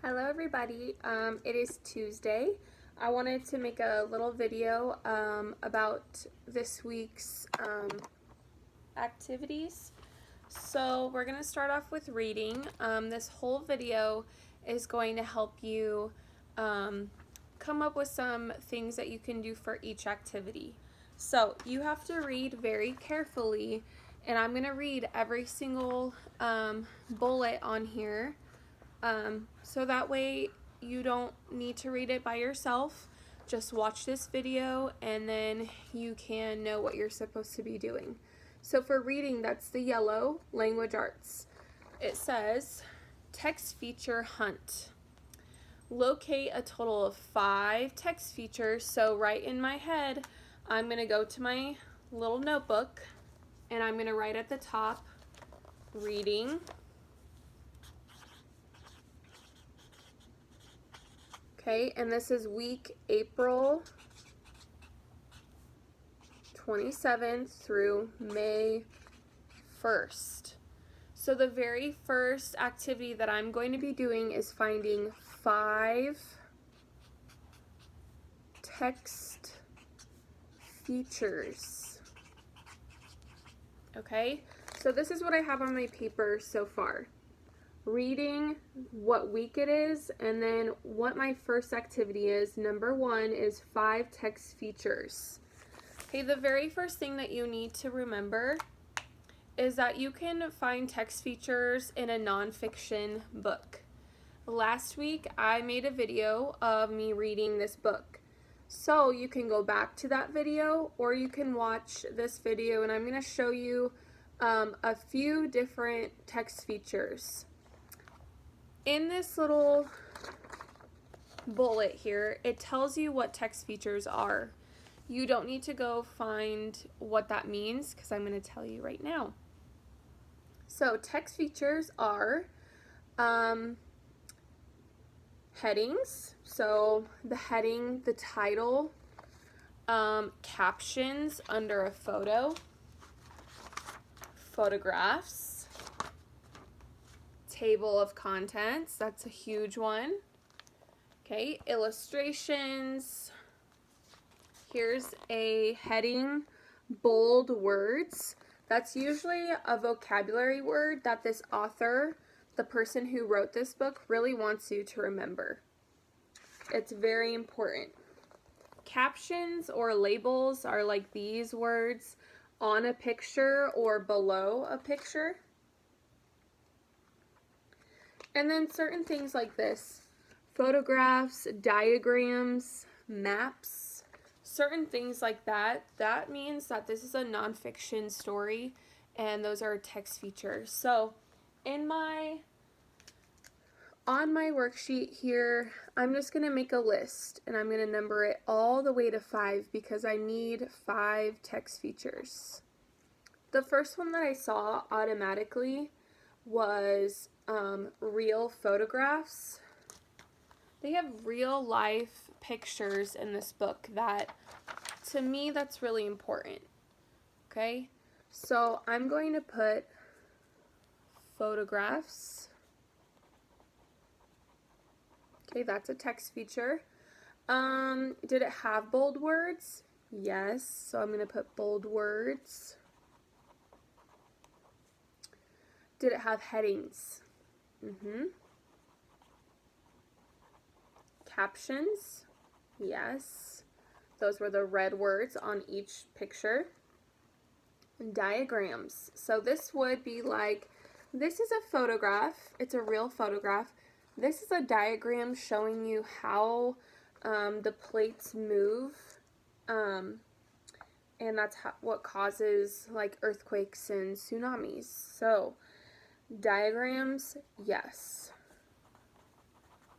Hello everybody, it is Tuesday. I wanted to make a little video about this week's activities. So we're going to start off with reading. This whole video is going to help you come up with some things that you can do for each activity. So you have to read very carefully, and I'm going to read every single bullet on here. So that way you don't need to read it by yourself. Just watch this video and then you can know what you're supposed to be doing. So for reading, that's the yellow, language arts. It says, text feature hunt. Locate a total of 5 text features. So right in my head, I'm going to go to my little notebook and I'm going to write at the top, reading. Okay, and this is week April 27th through May 1st. So the very first activity that I'm going to be doing is finding 5 text features. Okay, so this is what I have on my paper so far. Reading, what week it is, and then what my first activity is. Number 1 is 5 text features. Okay, the very first thing that you need to remember is that you can find text features in a nonfiction book. Last week I made a video of me reading this book. So you can go back to that video or you can watch this video, and I'm going to show you a few different text features. In this little bullet here, it tells you what text features are. You don't need to go find what that means because I'm going to tell you right now. So text features are headings, so the heading, the title, captions under a photo, photographs, table of contents, that's a huge one. Okay, illustrations. Here's a heading, bold words. That's usually a vocabulary word that this author, the person who wrote this book, really wants you to remember. It's very important. Captions or labels are like these words on a picture or below a picture. And then certain things like this, photographs, diagrams, maps, certain things like that, that means that this is a nonfiction story and those are text features. So on my worksheet here, I'm just going to make a list and I'm going to number it all the way to 5 because I need 5 text features. The first one that I saw automatically was real photographs. They have real life pictures in this book that, to me, that's really important. Okay, so I'm going to put photographs. Okay, that's a text feature. Did it have bold words? Yes, so I'm going to put bold words. Did it have headings? Captions? Yes. Those were the red words on each picture. Diagrams. So this would be like, this is a photograph. It's a real photograph. This is a diagram showing you how the plates move. And that's what causes like earthquakes and tsunamis. So diagrams, yes.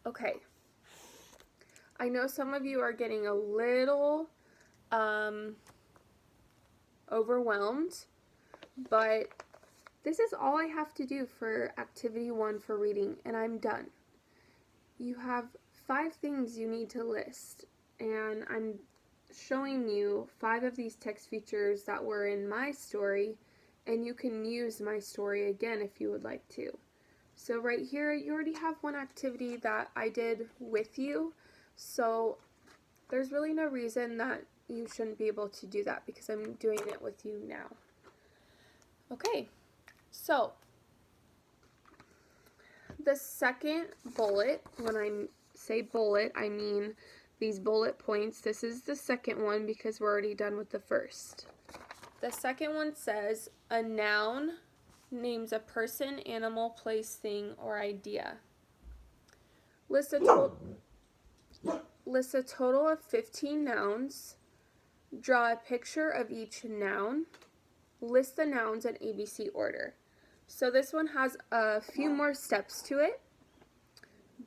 Okay. I know some of you are getting a little overwhelmed, but this is all I have to do for activity 1 for reading, and I'm done. You have 5 things you need to list, and I'm showing you 5 of these text features that were in my story, and you can use my story again if you would like to. So right here, you already have one activity that I did with you. So there's really no reason that you shouldn't be able to do that because I'm doing it with you now. Okay, so the second bullet, when I say bullet, I mean these bullet points. This is the second one because we're already done with the first. The second one says, a noun names a person, animal, place, thing, or idea. List a total of 15 nouns. Draw a picture of each noun. List the nouns in ABC order. So this one has a few more steps to it,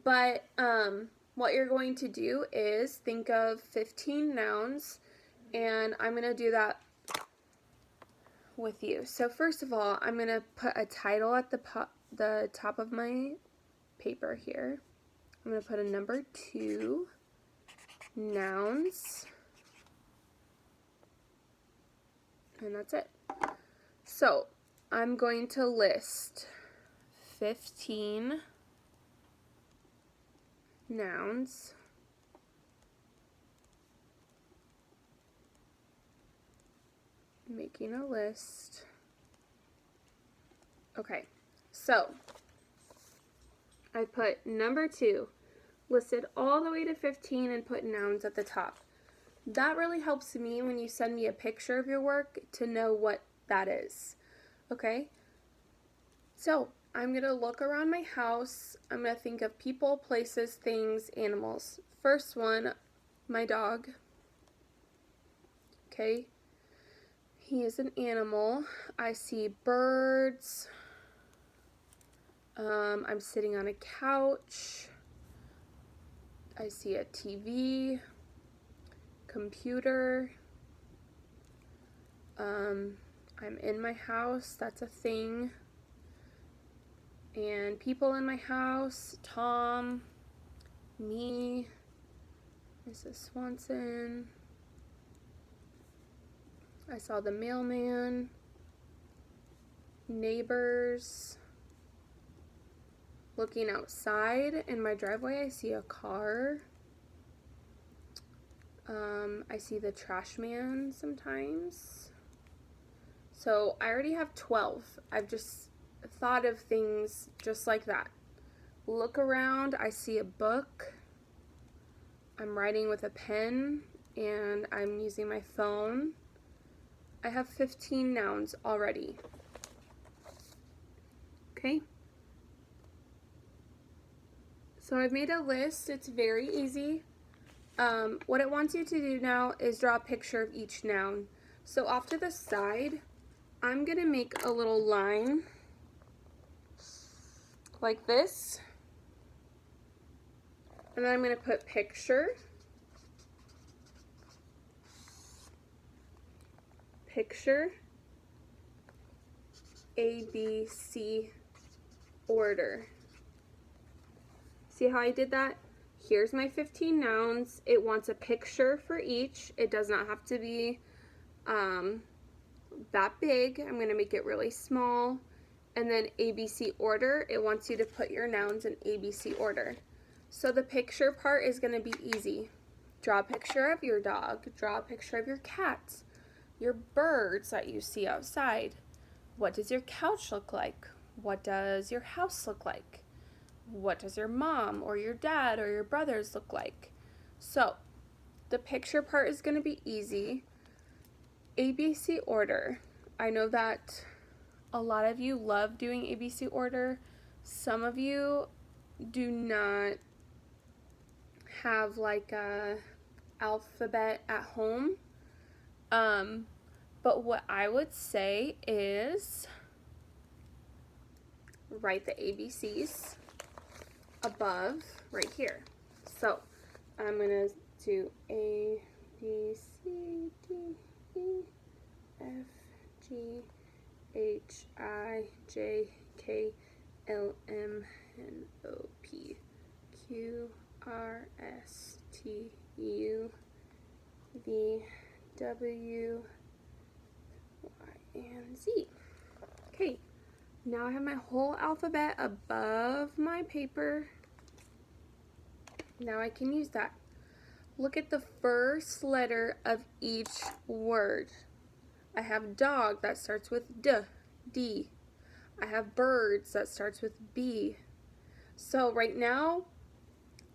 but what you're going to do is think of 15 nouns, and I'm going to do that with you. So first of all, I'm going to put a title at the top of my paper here. I'm going to put a number 2, nouns, and that's it. So I'm going to list 15 nouns. Making a list. Okay, so I put number 2, listed all the way to 15 and put nouns at the top. That really helps me when you send me a picture of your work to know what that is. Okay, so I'm going to look around my house. I'm going to think of people, places, things, animals. First one, my dog. Okay, he is an animal. I see birds. I'm sitting on a couch. I see a TV, computer. I'm in my house. That's a thing. And people in my house, Tom, me, Mrs. Swanson. I saw the mailman, neighbors. Looking outside in my driveway, I see a car. I see the trash man sometimes. So I already have 12. I've just thought of things just like that. Look around, I see a book. I'm writing with a pen and I'm using my phone. I have 15 nouns already. Okay? So I've made a list. It's very easy. What it wants you to do now is draw a picture of each noun. So off to the side, I'm going to make a little line like this. And then I'm going to put picture, picture, ABC order. See how I did that? Here's my 15 nouns. It wants a picture for each. It does not have to be that big. I'm going to make it really small. And then ABC order, it wants you to put your nouns in ABC order. So the picture part is going to be easy. Draw a picture of your dog. Draw a picture of your cat, your birds that you see outside. What does your couch look like? What does your house look like? What does your mom or your dad or your brothers look like? So the picture part is going to be easy. ABC order. I know that a lot of you love doing ABC order. Some of you do not have like a alphabet at home. But what I would say is write the ABCs above right here. So I'm going to do A, B, C, D, E, F, G, H, I, J, K, L, M, N, O, P, Q, R, S, T, U, V, W, Y, and Z. Okay, Now I have my whole alphabet above my paper. Now I can use that. Look at the first letter of each word. I have dog, that starts with D, D. I have birds, that starts with B. So right now,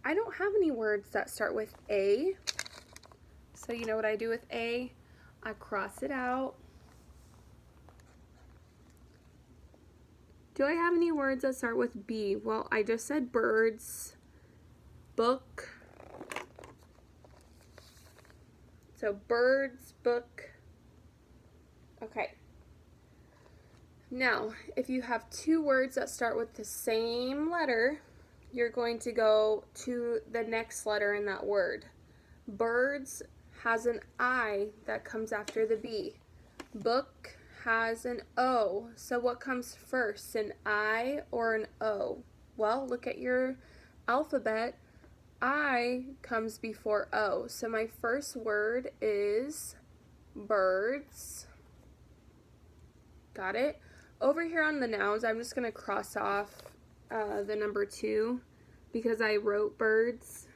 I don't have any words that start with A. So you know what I do with A? I cross it out. Do I have any words that start with B? Well, I just said birds, book. So birds, book. Okay. Now, if you have two words that start with the same letter, you're going to go to the next letter in that word. Birds has an I that comes after the B. Book has an O. So what comes first, an I or an O? Well, look at your alphabet. I comes before O. So my first word is birds. Got it? Over here on the nouns, I'm just going to cross off the number 2 because I wrote birds.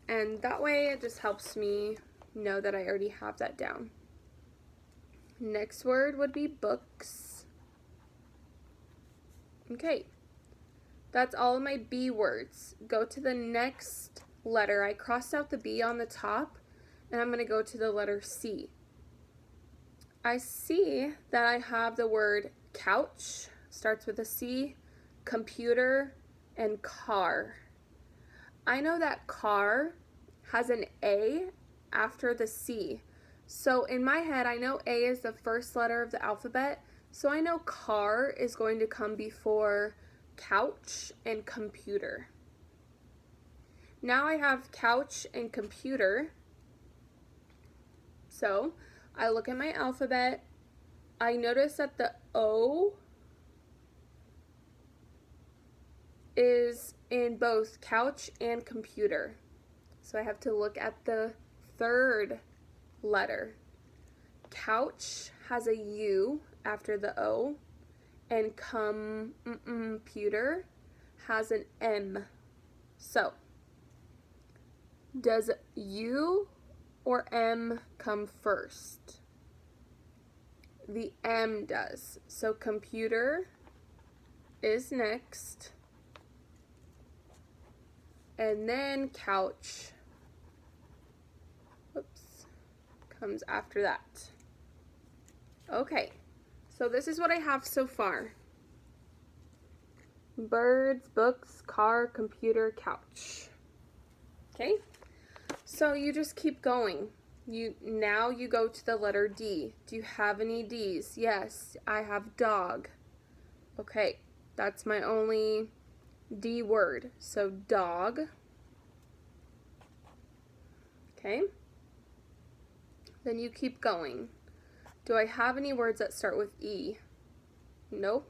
And that way it just helps me know that I already have that down. Next word would be books. Okay, that's all of my B words. Go to the next letter. I crossed out the B on the top, and I'm going to go to the letter C. I see that I have the word couch, starts with a C, computer, and car. I know that car has an A after the C. So in my head, I know A is the first letter of the alphabet, so I know car is going to come before couch and computer. Now I have couch and computer. So I look at my alphabet. I notice that the O is in both couch and computer. So I have to look at the third letter. Couch has a U after the O, and computer has an M. So, does U or M come first? The M does. So computer is next, and then couch comes after that. Okay, so this is what I have so far. Birds, books, car, computer, couch. Okay, so you just keep going. Now you go to the letter D. Do you have any D's? Yes, I have dog. Okay, that's my only D word. So dog. Okay. Then you keep going. Do I have any words that start with E? No.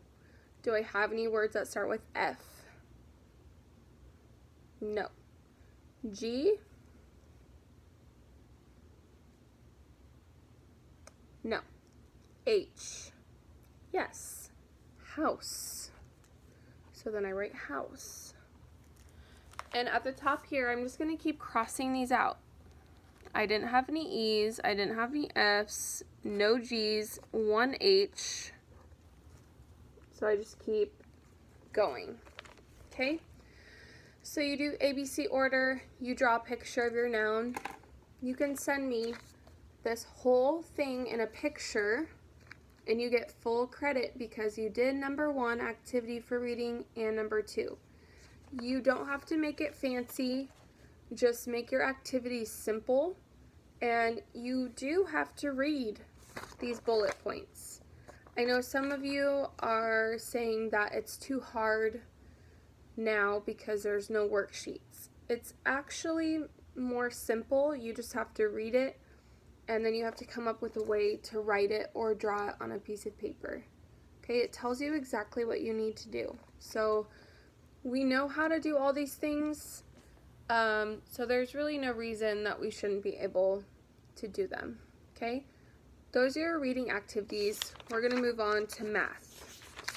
Do I have any words that start with F? No. G? No. H? Yes. House. So then I write house. And at the top here, I'm just going to keep crossing these out. I didn't have any E's, I didn't have any F's, no G's, one H. So I just keep going. Okay? So you do ABC order, you draw a picture of your noun. You can send me this whole thing in a picture, and you get full credit because you did number 1 activity for reading and number 2. You don't have to make it fancy. Just make your activities simple, and you do have to read these bullet points. I know some of you are saying that it's too hard now because there's no worksheets. It's actually more simple. You just have to read it, and then you have to come up with a way to write it or draw it on a piece of paper. Okay, it tells you exactly what you need to do. So we know how to do all these things. So there's really no reason that we shouldn't be able to do them, okay? those are your reading activities. We're going to move on to math.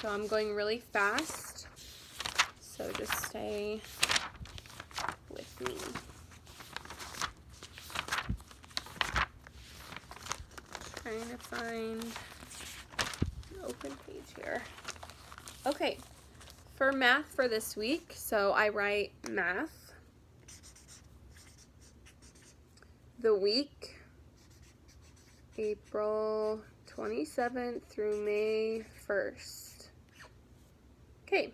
So I'm going really fast, so just stay with me. Trying to find an open page here. Okay, for math for this week, so I write math, the week, April 27th through May 1st. Okay,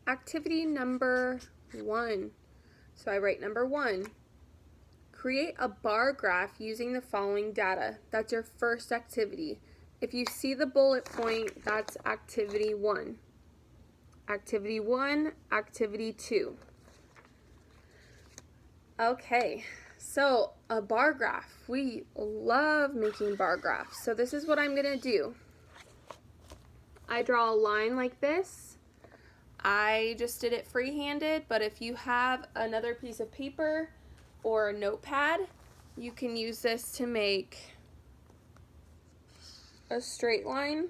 activity number 1. So I write number 1. Create a bar graph using the following data. That's your first activity. If you see the bullet point, that's activity 1. Activity 1, activity 2. Okay, so a bar graph. We love making bar graphs. So this is what I'm going to do. I draw a line like this. I just did it free-handed, but if you have another piece of paper or a notepad, you can use this to make a straight line,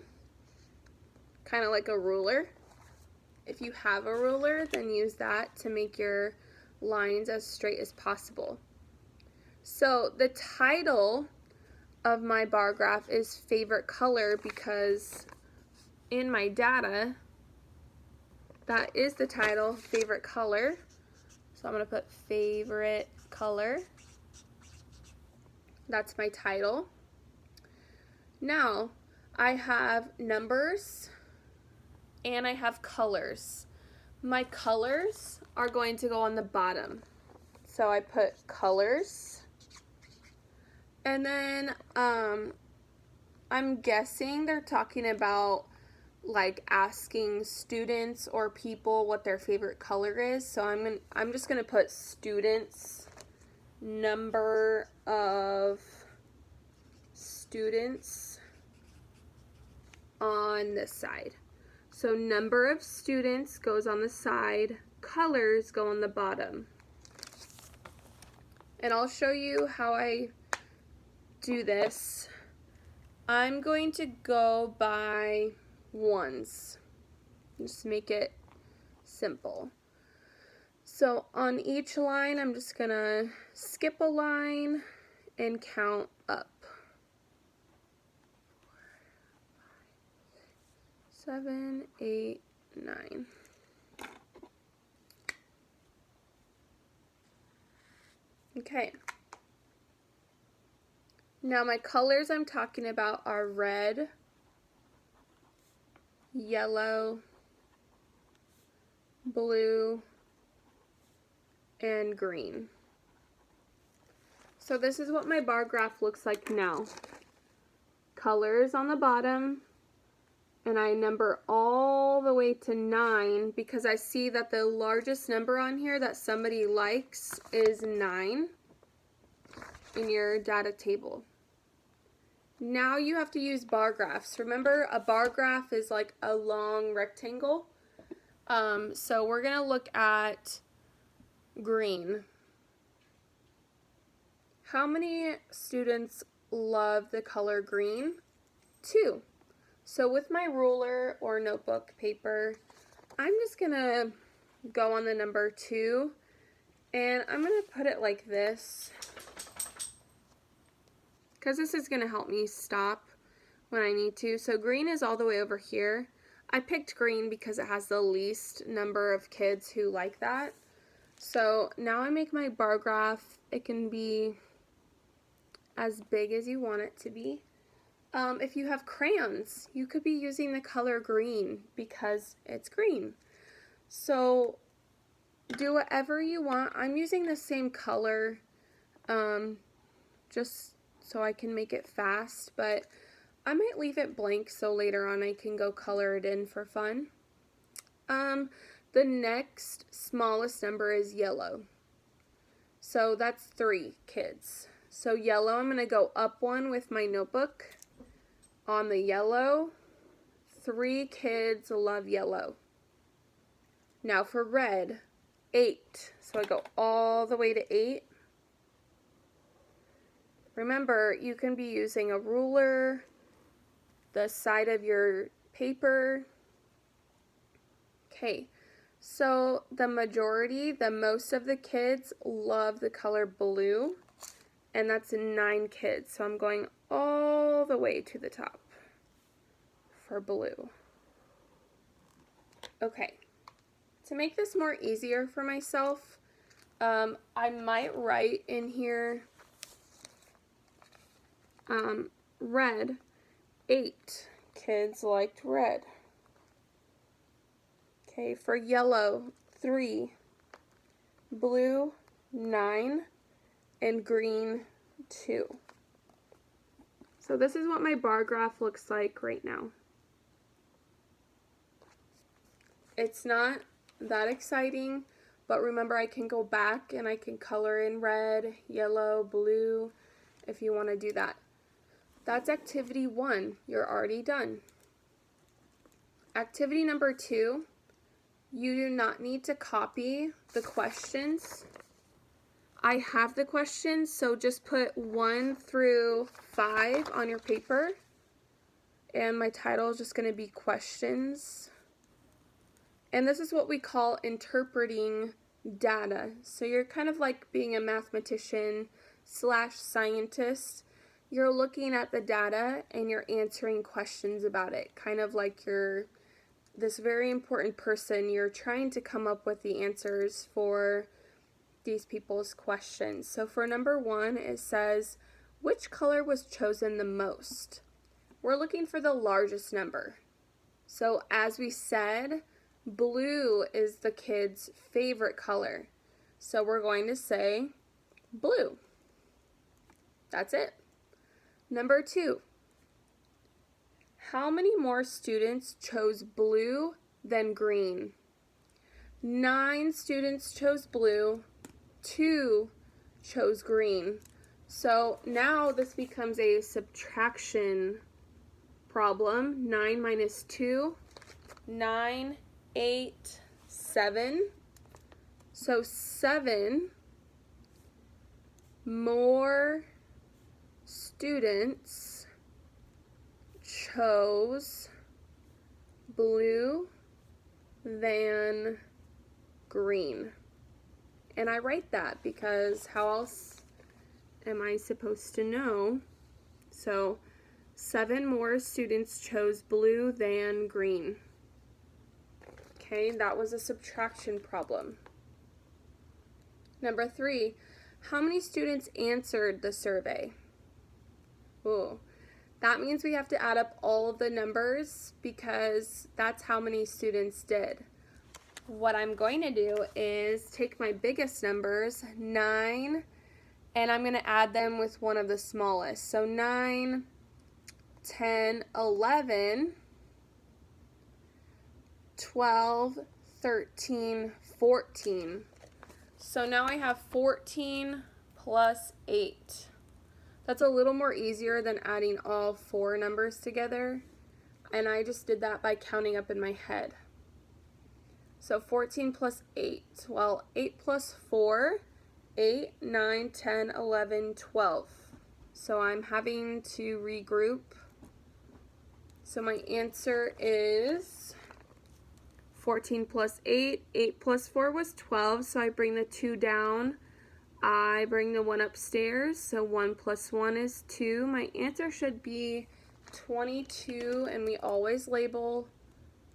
kind of like a ruler. If you have a ruler, then use that to make your lines as straight as possible. So the title of my bar graph is favorite color because in my data, that is the title, favorite color. So I'm going to put favorite color. That's my title. Now, I have numbers and I have colors. My colors are going to go on the bottom. So I put colors. And then I'm guessing they're talking about like asking students or people what their favorite color is. So I'm just going to put students, number of students on this side. So number of students goes on the side, colors go on the bottom. And I'll show you how I do this. I'm going to go by ones. Just make it simple. So on each line, I'm just gonna skip a line and count up. 7, 8, 9. Okay. Now my colors I'm talking about are red, yellow, blue, and green. So this is what my bar graph looks like now. Colors on the bottom, and I number all the way to 9 because I see that the largest number on here that somebody likes is 9 in your data table. Now you have to use bar graphs. Remember, a bar graph is like a long rectangle. So we're going to look at green. How many students love the color green? 2. So with my ruler or notebook paper, I'm just going to go on the number 2, and I'm going to put it like this, because this is going to help me stop when I need to. So green is all the way over here. I picked green because it has the least number of kids who like that. So now I make my bar graph. It can be as big as you want it to be. If you have crayons, you could be using the color green because it's green. So do whatever you want. I'm using the same color just so I can make it fast, but I might leave it blank so later on I can go color it in for fun. The next smallest number is yellow. So that's 3 kids. So yellow, I'm going to go up 1 with my notebook. On the yellow, 3 kids love yellow. Now for red, 8. So I go all the way to 8. Remember, you can be using a ruler, the side of your paper. Okay, so the most of the kids love the color blue, and that's 9 kids. So I'm going all the way to the top for blue. Okay, to make this more easier for myself, I might write in here red. 8 kids liked red. Okay, for yellow, 3, blue, 9, and green, 2. So this is what my bar graph looks like right now. It's not that exciting, but remember, I can go back and I can color in red, yellow, blue, if you want to do that. That's activity 1. You're already done. Activity number 2, you do not need to copy the questions. I have the questions, so just put 1 through 5 on your paper. And my title is just going to be questions. And this is what we call interpreting data. So you're kind of like being a mathematician / scientist. You're looking at the data and you're answering questions about it. Kind of like you're this very important person. You're trying to come up with the answers for these people's questions. So for number 1, it says, which color was chosen the most? We're looking for the largest number. So as we said, blue is the kids' favorite color. So we're going to say blue. That's it. Number 2, how many more students chose blue than green? 9 students chose blue, 2 chose green. So now this becomes a subtraction problem. 9 minus 2, 9, 8, 7. So 7 more students chose blue than green. And I write that because how else am I supposed to know? So 7 more students chose blue than green. Okay, that was a subtraction problem. Number 3, how many students answered the survey? Ooh, that means we have to add up all of the numbers because that's how many students did. What I'm going to do is take my biggest numbers, 9, and I'm going to add them with one of the smallest. So 9, 10, 11, 12, 13, 14. So now I have 14 plus 8. That's a little more easier than adding all 4 numbers together. And I just did that by counting up in my head. So 14 plus 8. Well, 8 plus 4, 8, 9, 10, 11, 12. So I'm having to regroup. So my answer is 14 plus 8. 8 plus 4 was 12, so I bring the 2 down. I bring the 1 upstairs, so 1 plus 1 is 2. My answer should be 22, and we always label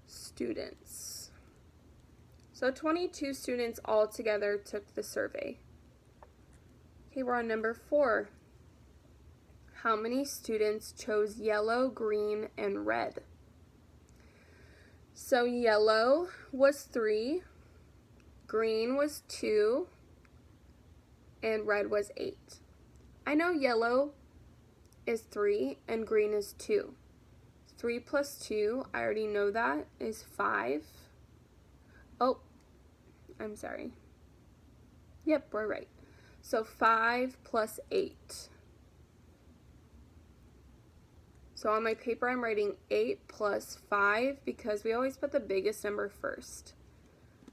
students. So 22 students all together took the survey. Okay, we're on number 4. How many students chose yellow, green, and red? So yellow was 3, green was 2, and red was 8. I know yellow is 3 and green is 2. 3 plus 2, I already know that, is 5. Oh, I'm sorry. Yep, we're right. So 5 plus 8. So on my paper I'm writing 8 plus 5 because we always put the biggest number first.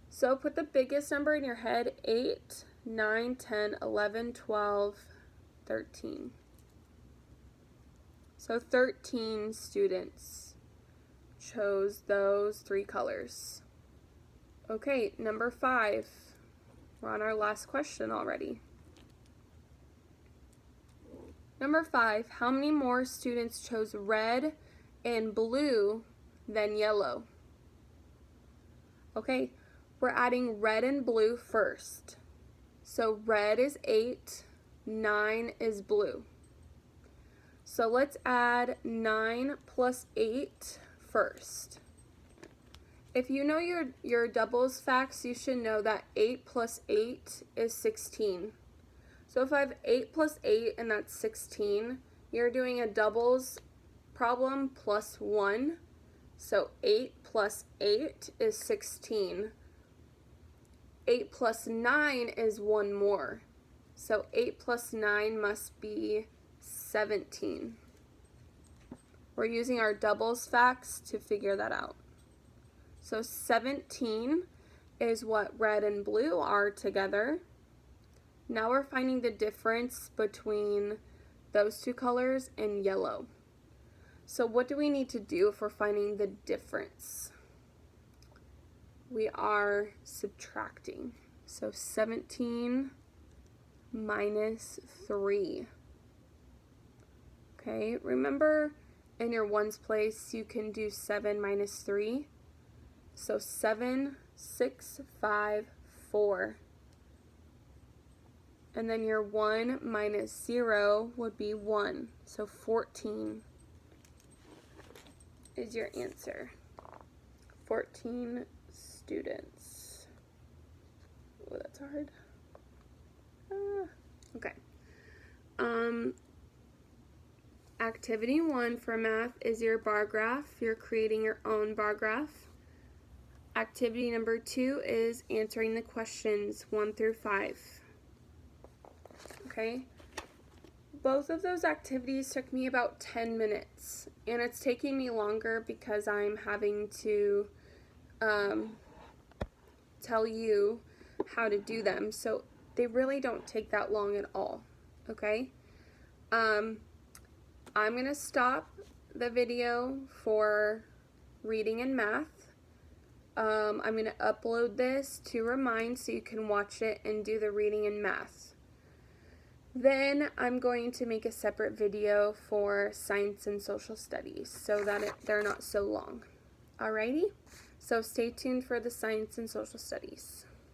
So put the biggest number in your head, 8, 9, 10, 11, 12, 13. So 13 students chose those 3 colors. Okay, number 5. We're on our last question already. Number 5, how many more students chose red and blue than yellow? Okay, we're adding red and blue first. So red is 8, 9 is blue. So let's add 9 plus 8 first. If you know your doubles facts, you should know that 8 plus 8 is 16. So if I have 8 plus 8 and that's 16, you're doing a doubles problem plus 1. So 8 plus 8 is 16. 8 plus 9 is 1 more. So 8 plus 9 must be 17. We're using our doubles facts to figure that out. So 17 is what red and blue are together. Now we're finding the difference between those 2 colors and yellow. So what do we need to do if we're finding the difference? We are subtracting. So 17 minus 3. Okay, remember in your ones place you can do 7 minus 3. So 7, 6, 5, 4. And then your 1 minus 0 would be 1. So 14 is your answer. 14 students. Oh, that's hard. Okay. Activity 1 for math is your bar graph. You're creating your own bar graph. Activity number 2 is answering the questions 1 through 5. Okay? Both of those activities took me about 10 minutes, and it's taking me longer because I'm having to tell you how to do them, so they really don't take that long at all. Okay? I'm going to stop the video for reading and math. I'm going to upload this to Remind so you can watch it and do the reading and math. Then I'm going to make a separate video for science and social studies so that they're not so long. Alrighty? So stay tuned for the science and social studies.